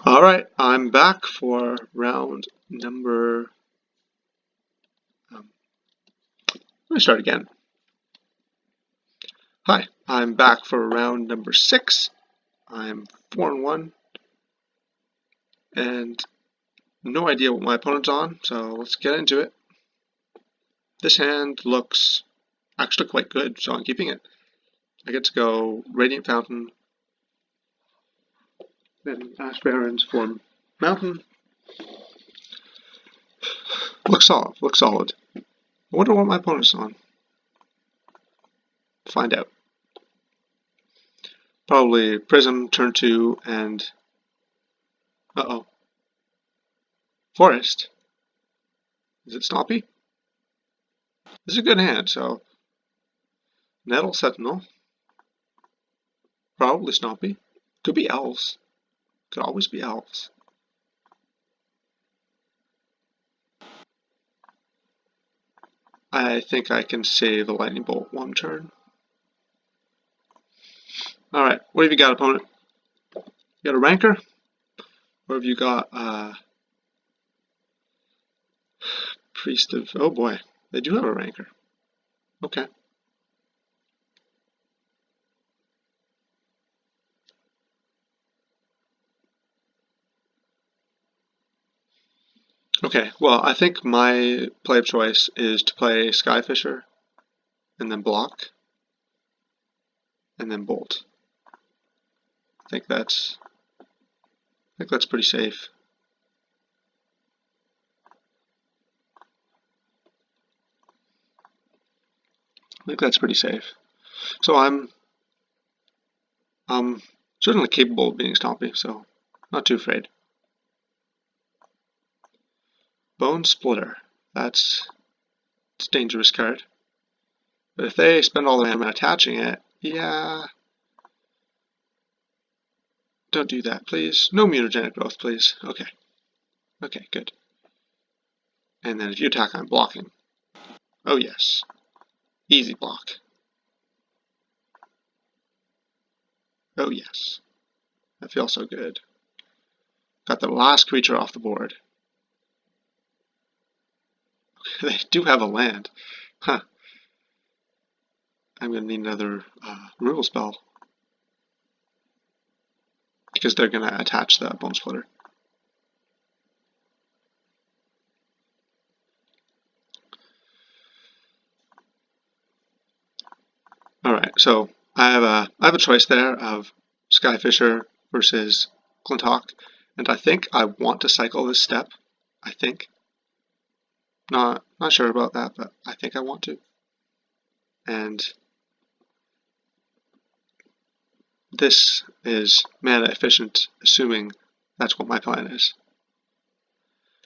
Alright, I'm back for round number... let me start again. Hi, I'm back for round number 6. I'm 4-1, and no idea what my opponent's on, so let's get into it. This hand looks actually quite good, so I'm keeping it. I get to go Radiant Fountain, then Ash Barrens for Mountain. Looks solid, looks solid. I wonder what my opponent's on. Find out. Probably Prism, turn 2, and... uh-oh. Forest. Is it Stompy? This is a good hand, so... Nettle, Sentinel. Probably Stompy. Could be Elves. Could always be Elves. I think I can save a Lightning Bolt one turn. Alright, what have you got, opponent? You got a Ranker? Or have you got Priest of... oh boy, they do have a Ranker. Okay. Okay, well, I think my play of choice is to play Skyfisher, and then block, and then bolt. I think that's pretty safe. I think that's pretty safe. So I'm certainly capable of being Stompy, so not too afraid. Bone Splitter. That's a dangerous card. But if they spend all their mana attaching it, yeah. Don't do that, please. No mutagenic growth, please. Okay. Okay, good. And then if you attack, I'm blocking. Oh yes. Easy block. Oh yes. That feels so good. Got the last creature off the board. They do have a land. Huh. I'm going to need another removal spell. Because they're going to attach the Bone Splitter. Alright, so I have a choice there of Skyfisher versus Glinthawk, and I think I want to cycle this step. I think. Not sure about that, but I think I want to. And this is mana efficient, assuming that's what my plan is.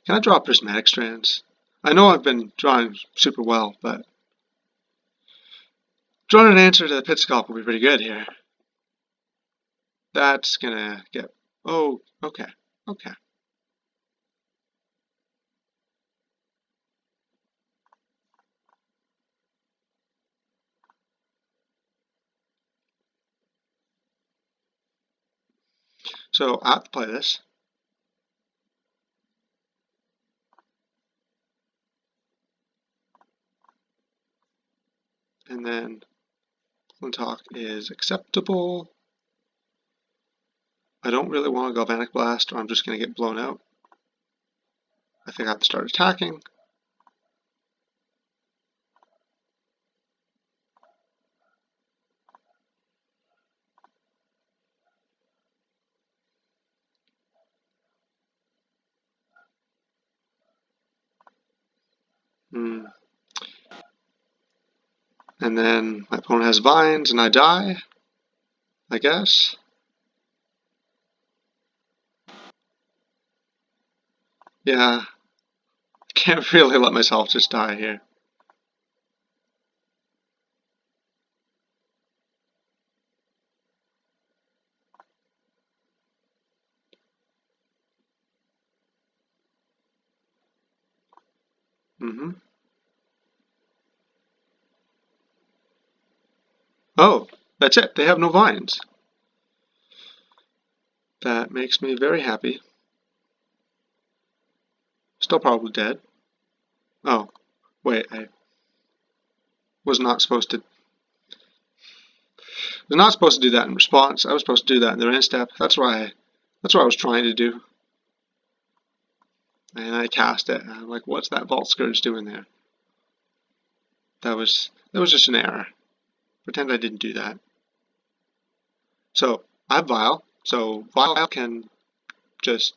Can I draw Prismatic Strands? I know I've been drawing super well, but drawing an answer to the Pit Scalp will be pretty good here. That's gonna get... oh, okay, okay. So I have to play this. And then Glinthawk is acceptable. I don't really want to Galvanic Blast, or I'm just going to get blown out. I think I have to start attacking. And then my opponent has vines, and I die, I guess. Yeah, I can't really let myself just die here. Oh, that's it. They have no vines. That makes me very happy. Still probably dead. Oh, wait, I was not supposed to do that in response. I was supposed to do that in the end step. That's what I was trying to do. And I cast it, and I'm like, what's that Vault Scourge doing there? That was just an error. Pretend I didn't do that. So I have Vial. So Vial can just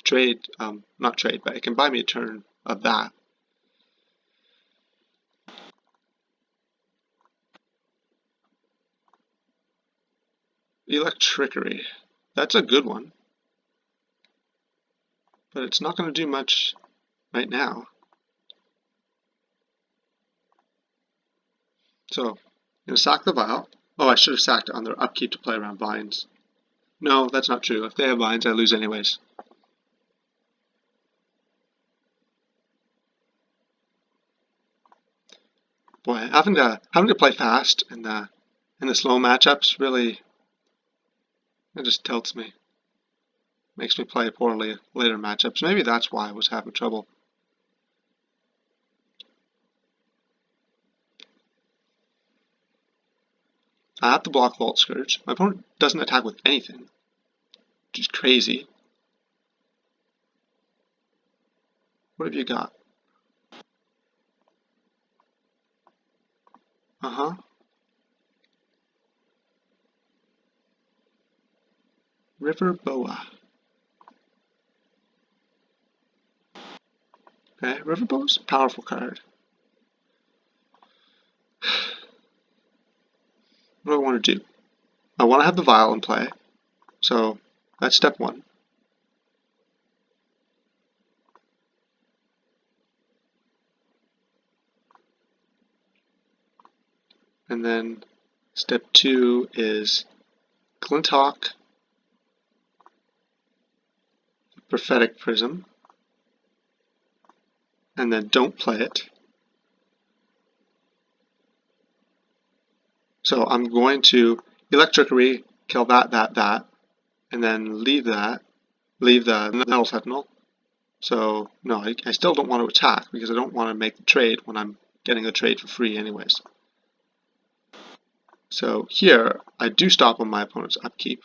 trade, not trade, but it can buy me a turn of that. Electrickery. That's a good one. But it's not going to do much right now. So I'm going to sack the Vial. Oh, I should have sacked it on their upkeep to play around vines. No, that's not true. If they have vines, I lose anyways. Boy, having to play fast in the slow matchups really, it just tilts me. Makes me play poorly later matchups. Maybe that's why I was having trouble. I have to block Vault Scourge. My opponent doesn't attack with anything, which is crazy. What have you got? Uh-huh. River Boa. Okay, River Boa's a powerful card. What do I want to do? I want to have the Vial in play, so that's step one. And then step two is Glinthawk, Prophetic Prism, and then don't play it. So I'm going to Electrickery, kill that, and then leave the Metal Sentinel. So no, I still don't want to attack because I don't want to make the trade when I'm getting the trade for free anyways. So here, I do stop on my opponent's upkeep.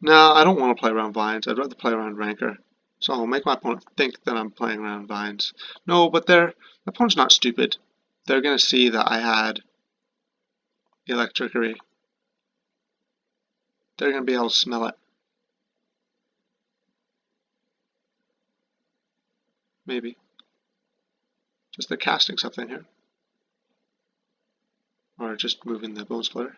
No, I don't want to play around vines. I'd rather play around Rancor. So I'll make my opponent think that I'm playing around vines. No, but my opponent's not stupid. They're going to see that I had Electrickery. They're going to be able to smell it. Maybe. Just they're casting something here. Or just moving the Bone Splitter.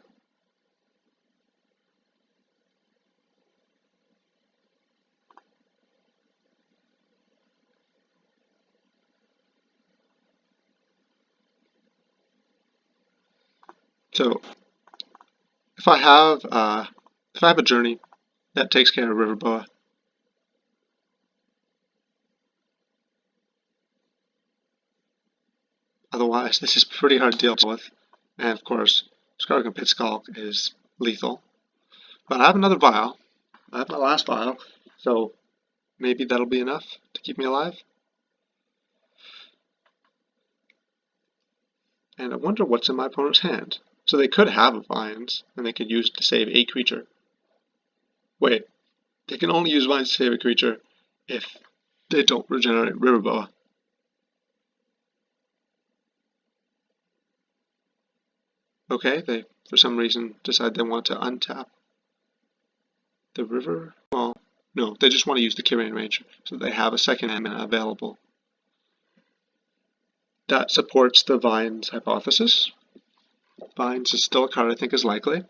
So if I have a journey, that takes care of River Boa. Otherwise, this is pretty hard to deal with. And of course, Scargan Pit Skulk is lethal. But I have another Vial. I have my last Vial, so maybe that'll be enough to keep me alive. And I wonder what's in my opponent's hand. So they could have a Vines, and they could use it to save a creature. Wait, they can only use Vines to save a creature if they don't regenerate River Boa. Okay, they, for some reason, decide they want to untap the river. Well, no, they just want to use the Kyrian Ranger, so they have a second mana available. That supports the Vines hypothesis. Vines is still a card I think is likely.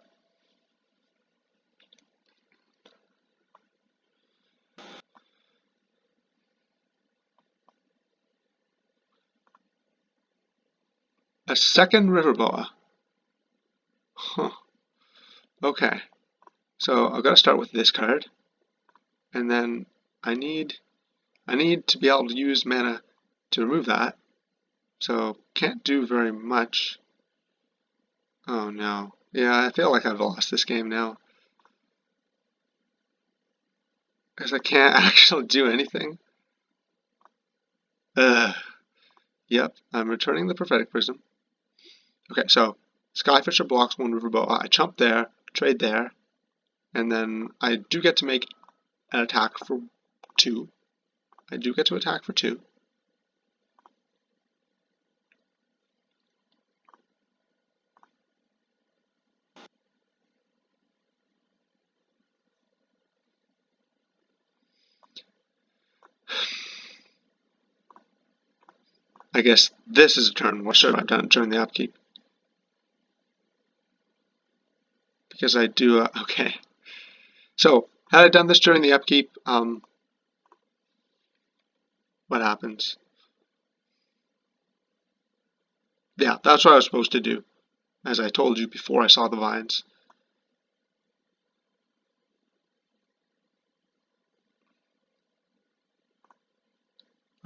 A second River Boa. Huh. Okay. So I've got to start with this card. And then I need to be able to use mana to remove that. So can't do very much. Oh no. Yeah, I feel like I've lost this game now. Because I can't actually do anything. Ugh. Yep, I'm returning the prophetic prism. Okay, so Skyfisher blocks one riverboat. I chump there, trade there, and then I do get to make an attack for 2. I do get to attack for 2. I guess this is a turn. What should I have done during the upkeep? Because I do, okay. So, had I done this during the upkeep, what happens? Yeah, that's what I was supposed to do, as I told you before I saw the vines.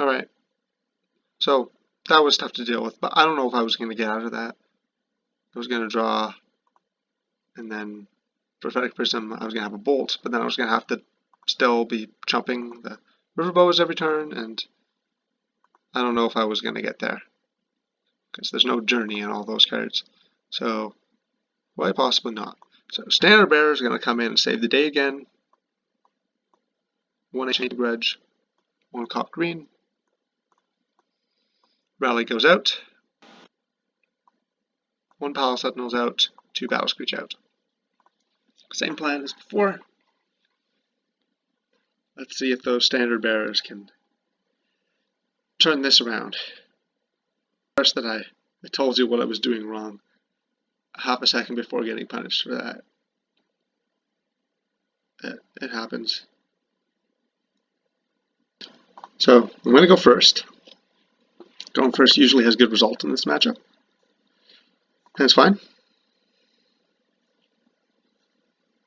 Alright, so that was tough to deal with, but I don't know if I was going to get out of that. I was going to draw, and then prophetic prism, I was going to have a bolt, but then I was going to have to still be chumping the river bows every turn, and I don't know if I was going to get there, because there's no journey in all those cards. So, why possibly not? So, Standard Bearer is going to come in and save the day again. 1 HP Grudge, 1 Cop Green. Rally goes out. 1 Palace Sentinels out, 2 Battle Screech out. Same plan as before. Let's see if those Standard Bearers can turn this around. First that I told you what I was doing wrong half a second before getting punished for that. It happens. So I'm going to go first. Going first usually has good result in this matchup. And it's fine.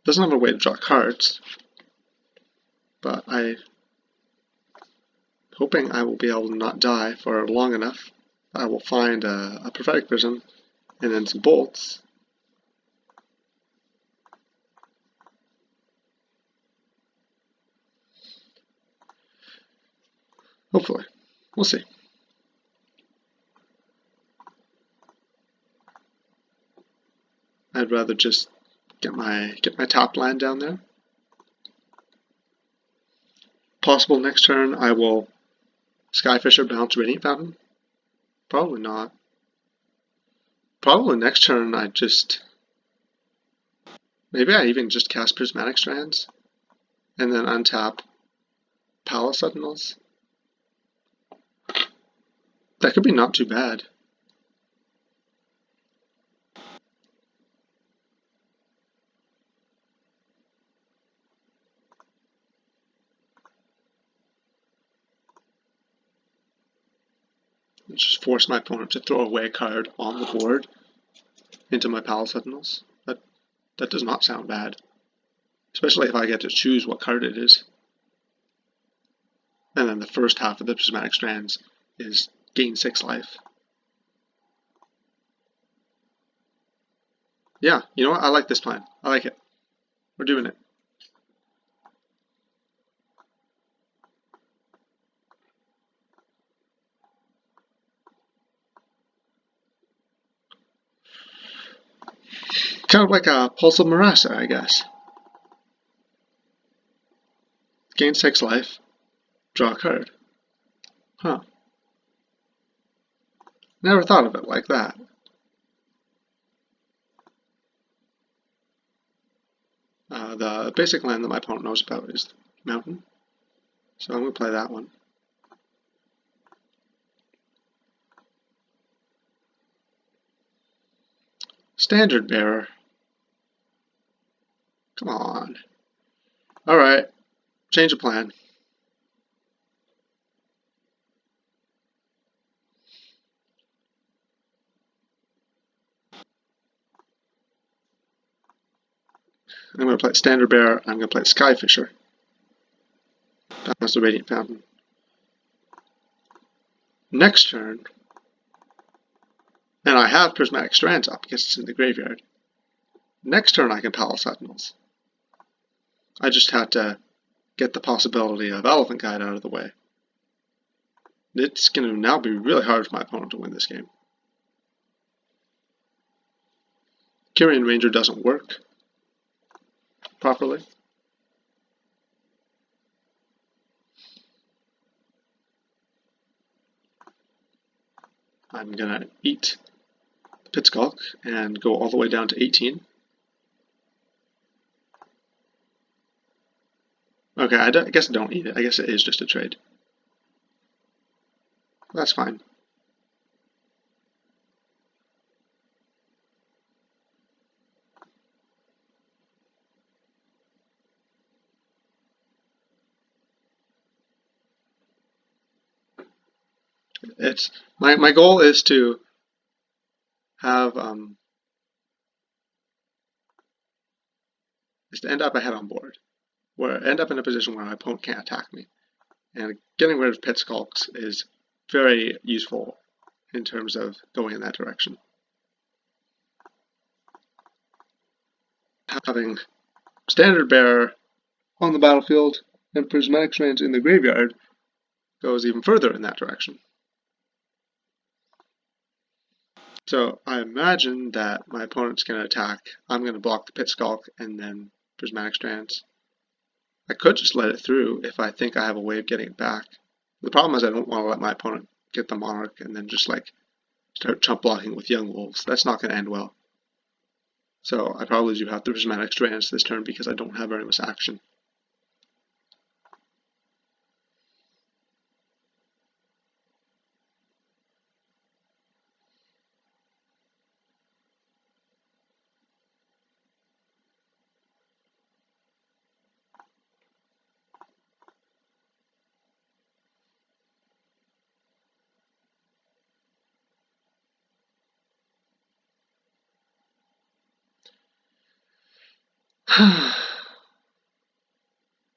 Doesn't have a way to draw cards, but I'm hoping I will be able to not die for long enough. I will find a prophetic prism and then some bolts. Hopefully. We'll see. I'd rather just get my top land down there. Possible next turn I will Skyfisher bounce Radiant Fountain? Probably not. Probably next turn I just... Maybe I even just cast Prismatic Strands and then untap Palace Sentinels. That could be not too bad. Just force my opponent to throw away a card on the board into my Palace Sentinels. That does not sound bad. Especially if I get to choose what card it is. And then the first half of the Prismatic Strands is gain 6 life. Yeah, you know what? I like this plan. I like it. We're doing it. Kind of like a Pulse of Marasa, I guess. Gain 6 life, draw a card. Huh. Never thought of it like that. The basic land that my opponent knows about is Mountain, so I'm going to play that one. Standard Bearer. Come on. Alright, change of plan. I'm going to play Standard Bearer, I'm going to play Skyfisher. That's the Radiant Fountain. Next turn, and I have Prismatic Strands up because it's in the graveyard. next turn I can Palace Sentinels. I just had to get the possibility of Elephant Guide out of the way. It's going to now be really hard for my opponent to win this game. Kyrian Ranger doesn't work properly. I'm going to eat the Pit Skulk and go all the way down to 18. Okay, I guess I don't eat it. I guess it is just a trade. That's fine. It's my goal is to have is to end up ahead on board, where end up in a position where my opponent can't attack me. And getting rid of Pit Skulks is very useful in terms of going in that direction. Having Standard Bearer on the battlefield and Prismatic Strands in the graveyard goes even further in that direction. So I imagine that my opponent's going to attack. I'm going to block the Pit Skulk and then Prismatic Strands. I could just let it through if I think I have a way of getting it back. The problem is I don't want to let my opponent get the Monarch and then just like start chump blocking with Young Wolves. That's not going to end well. So I probably do have the Prismatic Strands this turn because I don't have very much action.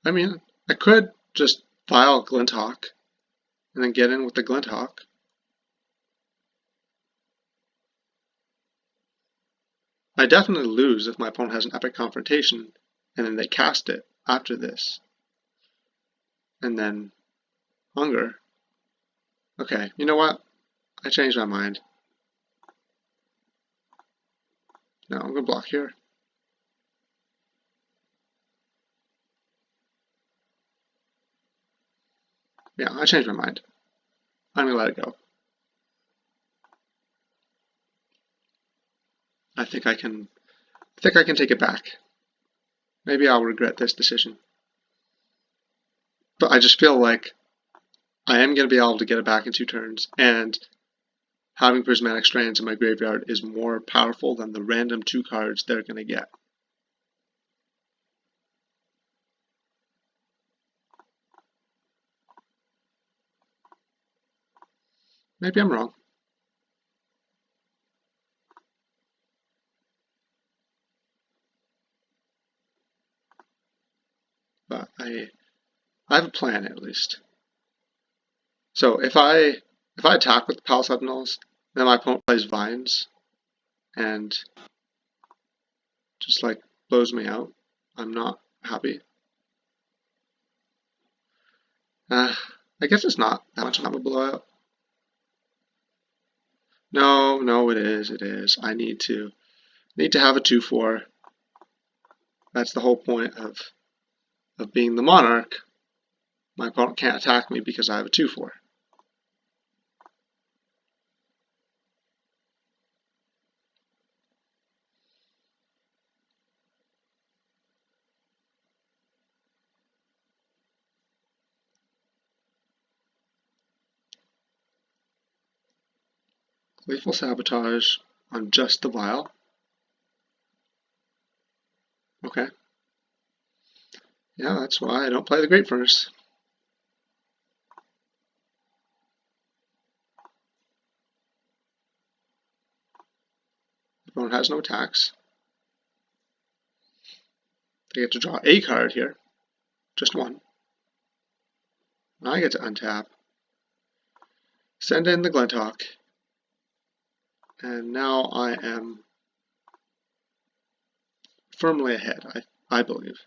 I mean, I could just file Glinthawk and then get in with the Glinthawk. I definitely lose if my opponent has an Epic Confrontation and then they cast it after this. And then Hunger. Okay, you know what? I changed my mind. No, I'm going to block here. Yeah, I changed my mind. I'm going to let it go. I think I can take it back. Maybe I'll regret this decision. But I just feel like I am going to be able to get it back in 2 turns, and having Prismatic Strands in my graveyard is more powerful than the random 2 cards they're going to get. Maybe I'm wrong. But I have a plan at least. So if I attack with the Palace Sentinels, then my opponent plays Vines and just like blows me out, I'm not happy. I guess it's not that much of a blowout. No, it is. I need to have a 2/4. That's the whole point of being the Monarch. My opponent can't attack me because I have a 2/4. Gleeful Sabotage on just the Vial. Okay. Yeah, that's why I don't play the Great Furnace. The opponent has no attacks. They get to draw a card here. Just one. I get to untap. Send in the Glinthawk. And now I am firmly ahead, I believe.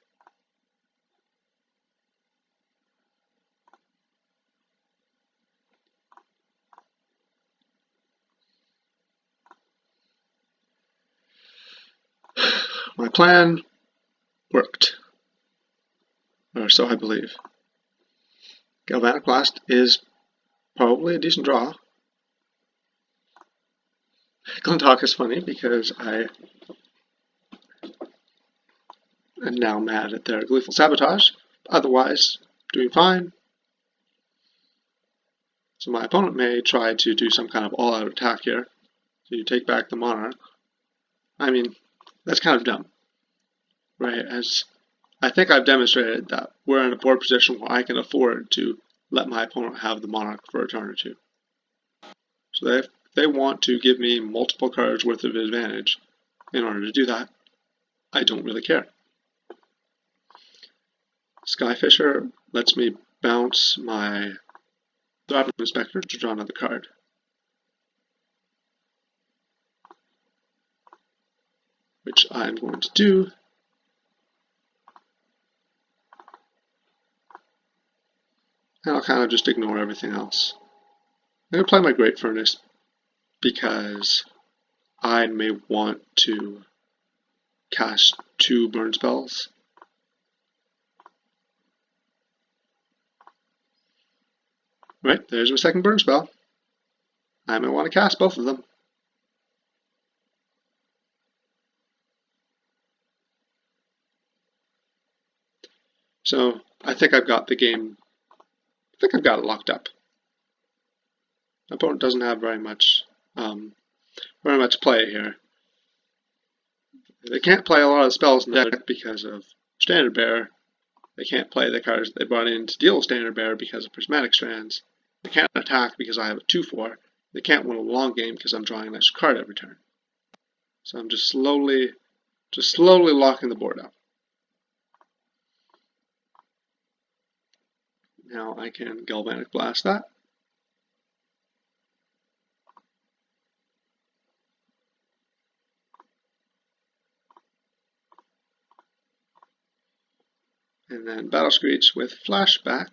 My plan worked, or so I believe. Galvanic Blast is probably a decent draw. Glinthawk is funny because I am now mad at their Gleeful Sabotage. Otherwise, doing fine. So my opponent may try to do some kind of all-out attack here to take back the Monarch. I mean, that's kind of dumb, right? As I think I've demonstrated that we're in a board position where I can afford to let my opponent have the Monarch for a turn or two. So if they want to give me multiple cards worth of advantage in order to do that, I don't really care. Skyfisher lets me bounce my Throbbing Inspector to draw another card. Which I'm going to do. And I'll kind of just ignore everything else. I'm going to play my Great Furnace because I may want to cast 2 burn spells. Right, there's my second burn spell. I may want to cast both of them. So I think I've got the game. I think I've got it locked up. My opponent doesn't have very much play here. They can't play a lot of spells in the deck because of Standard Bearer. They can't play the cards they brought in to deal Standard Bearer because of Prismatic Strands. They can't attack because I have a 2/4. They can't win a long game because I'm drawing an extra card every turn. So I'm just slowly locking the board up. Now I can Galvanic Blast that. And then Battle Screech with Flashback.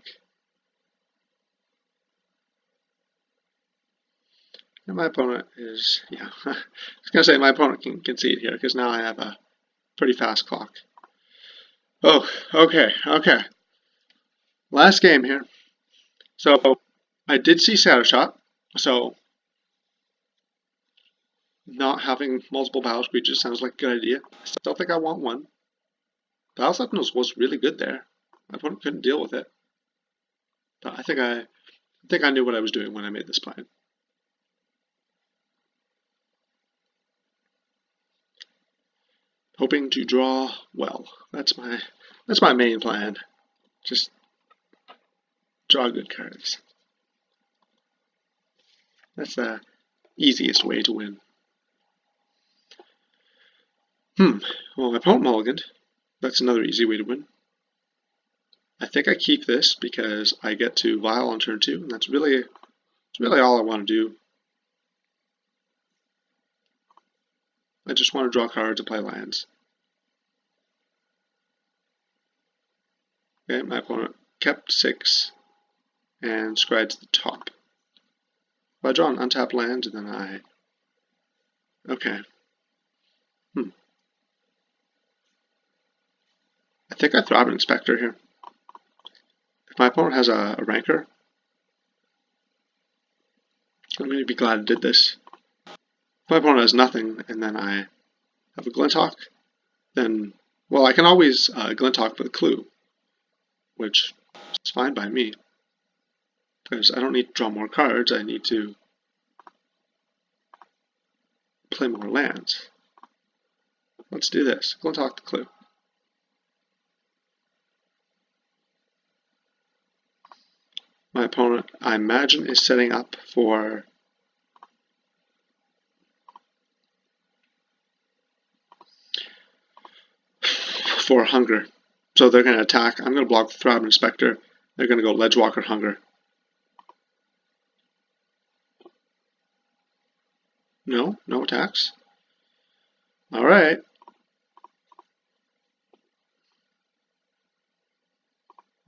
And my opponent is, yeah, I was going to say my opponent can concede here because now I have a pretty fast clock. Oh, okay. Last game here. So I did see Shadow Shot, so not having multiple Battle Screeches sounds like a good idea. I still think I want one. Battle Sentinels was really good there. My opponent couldn't deal with it. But I think I knew what I was doing when I made this plan. Hoping to draw well. That's my main plan. Just draw good cards. That's the easiest way to win. Well, my opponent mulliganed. That's another easy way to win. I think I keep this because I get to Vial on turn 2, and that's really all I want to do. I just want to draw cards and play lands. Okay, my opponent kept 6 and scryed to the top. If I draw an untapped land, and then I... Okay. I think I Throbbing Inspector here. If my opponent has a Rancor, I'm going to be glad I did this. If my opponent has nothing, and then I have a Glinthawk, then, well, I can always Glinthawk with a Clue, which is fine by me, because I don't need to draw more cards, I need to play more lands. Let's do this. Glinthawk the Clue. My opponent, I imagine, is setting up for Hunger. So they're going to attack. I'm going to block the Throbbing Inspector. They're going to go Ledgewalker Hunger. No attacks. Alright.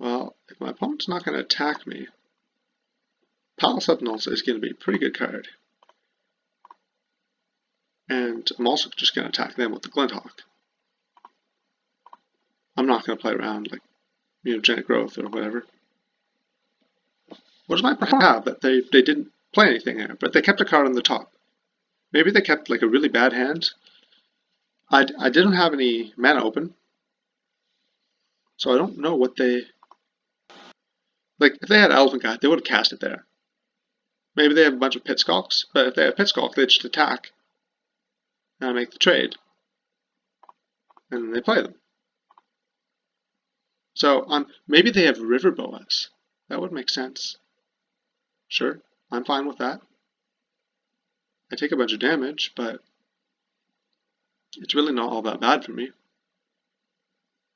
Well, if my opponent's not going to attack me, Palace Sentinels is going to be a pretty good card. And I'm also just going to attack them with the Glinthawk. I'm not going to play around like mutagenic growth or whatever. What does my opponent have that they didn't play anything here, but they kept a card on the top? Maybe they kept like a really bad hand. I didn't have any mana open, so I don't know what they... Like, if they had Elephant Guide, they would have cast it there. Maybe they have a bunch of Pit Skulks, but if they have Pit Skulk, they just attack and make the trade. And then they play them. So, maybe they have River Boas. That would make sense. Sure, I'm fine with that. I take a bunch of damage, but it's really not all that bad for me.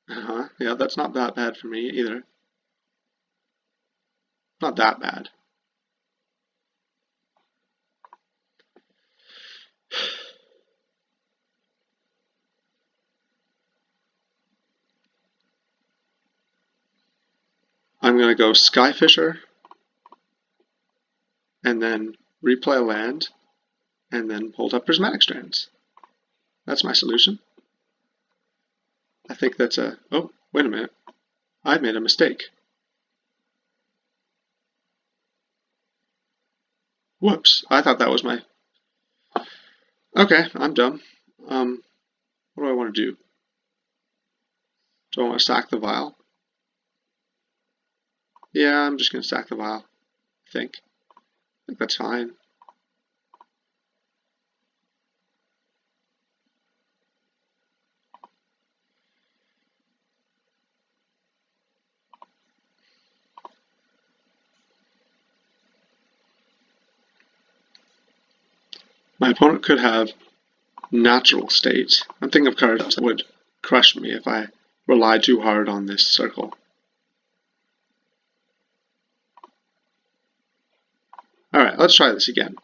Yeah, that's not that bad for me either. Not that bad. I'm going to go Skyfisher, and then replay a land, and then hold up Prismatic Strands. That's my solution. I think that's a... Oh, wait a minute. I made a mistake. Whoops, I thought that was my... Okay, I'm dumb. What do I want to do? Do I want to sack the vial? Yeah, I'm just going to sack the vial, I think that's fine. My opponent could have Natural State. I'm thinking of cards that would crush me if I rely too hard on this circle. Alright, let's try this again.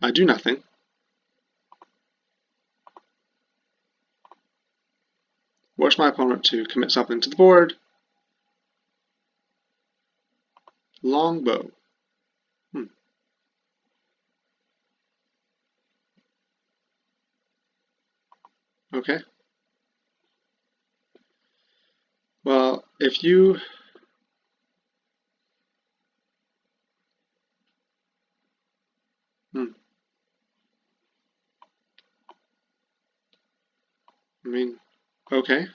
I do nothing. Force my opponent to commit something to the board. Longbow. Okay. Well, if you... I mean, okay.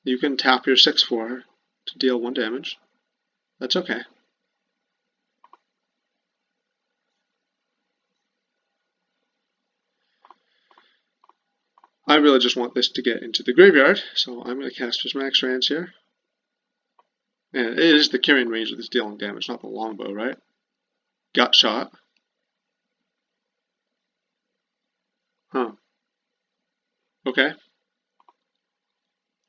You can tap your 6/4 to deal 1 damage. That's okay. I really just want this to get into the graveyard, so I'm going to cast Prismatic Strands here. And it is the Carrying Ranger that's dealing damage, not the longbow, right? Gut shot. Huh. Okay.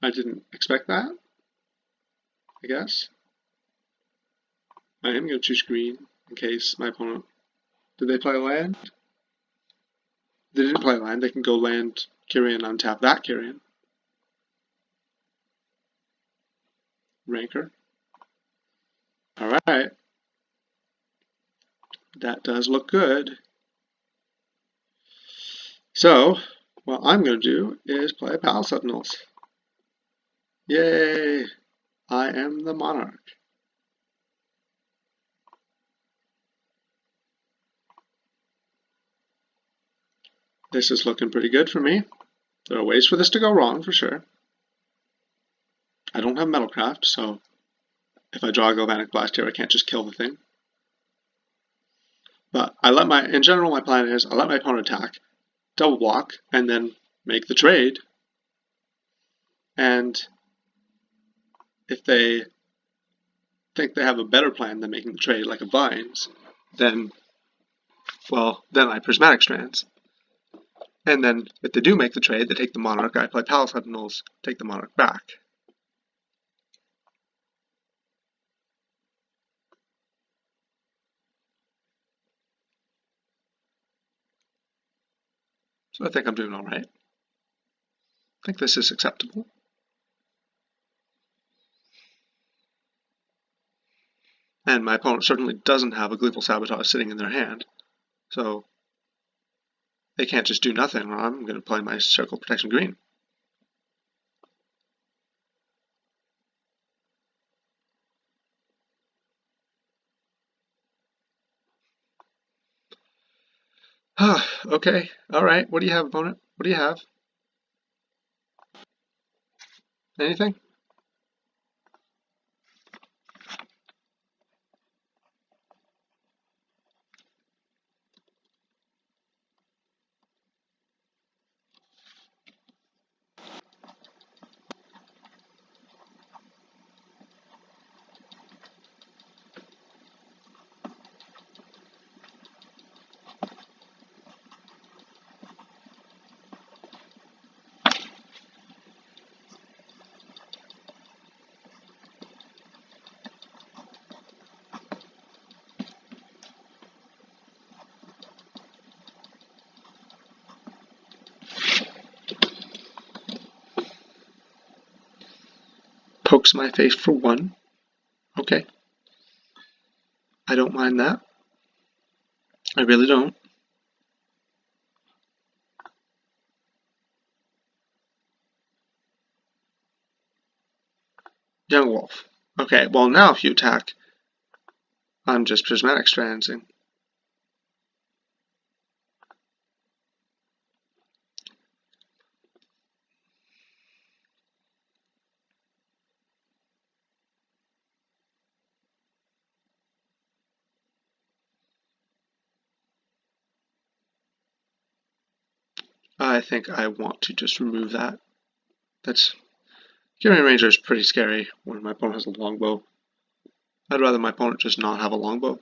I didn't expect that, I guess. I am going to choose green in case my opponent... Did they play land? They didn't play land. They can go land Kyrian, untap that Kyrian. Rancor. Alright. That does look good. So, what I'm going to do is play Palace Sentinels. Yay! I am the Monarch. This is looking pretty good for me. There are ways for this to go wrong, for sure. I don't have Metalcraft, so if I draw a Galvanic Blast here, I can't just kill the thing. But in general, my plan is I let my opponent attack, double block, and then make the trade. And if they think they have a better plan than making the trade, like a Vines, then I Prismatic Strands. And then if they do make the trade, they take the Monarch, I play Palace Sentinels, take the Monarch back. So I think I'm doing alright. I think this is acceptable. And my opponent certainly doesn't have a Gleeful Sabotage sitting in their hand. So they can't just do nothing, or I'm going to play my Circle Protection green. Okay, alright, what do you have, opponent? What do you have? Anything? Pokes my face for 1. Okay. I don't mind that. I really don't. Young Wolf. Okay, well now if you attack, I'm just Prismatic Strancing. I think I want to just remove that. Carrion Ranger is pretty scary when my opponent has a longbow. I'd rather my opponent just not have a longbow.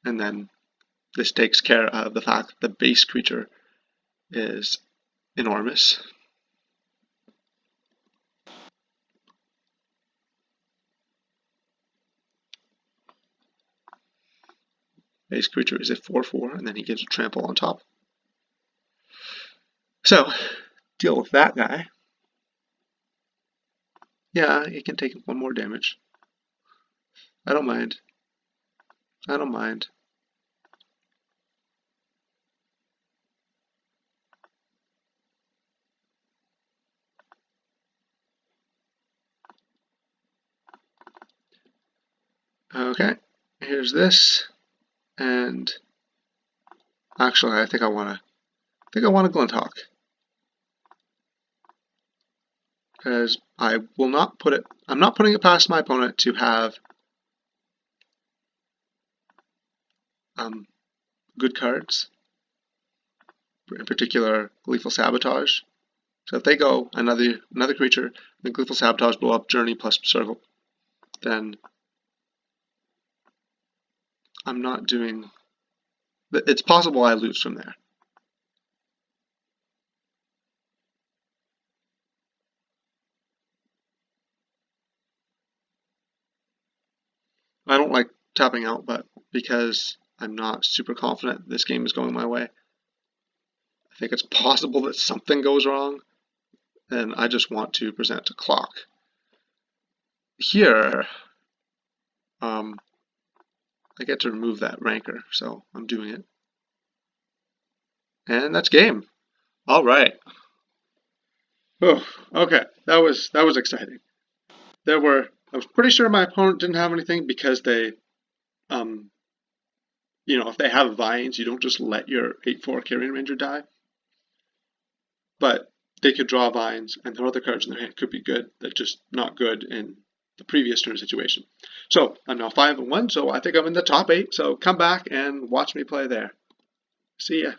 And then this takes care of the fact that the base creature is enormous. Base creature is a 4/4, and then he gives a trample on top. So, deal with that guy. Yeah, he can take 1 more damage. I don't mind. I don't mind. Okay, here's this, and actually I think I want to Glinthawk, because I will not put it. I'm not putting it past my opponent to have good cards, in particular Gleeful Sabotage. So if they go another creature, then Gleeful Sabotage blow up Journey plus Circle, then I'm not doing. It's possible I lose from there. I don't like tapping out, but because I'm not super confident this game is going my way, I think it's possible that something goes wrong, and I just want to present a clock. Here, I get to remove that rancor, so I'm doing it. And that's game. All right. Oh, okay. That was exciting. I was pretty sure my opponent didn't have anything because they, if they have vines, you don't just let your 8/4 Carrion Ranger die. But they could draw vines, and their other cards in their hand could be good. They're just not good in the previous turn situation. So I'm now 5-1, so I think I'm in the top 8. So come back and watch me play there. See ya.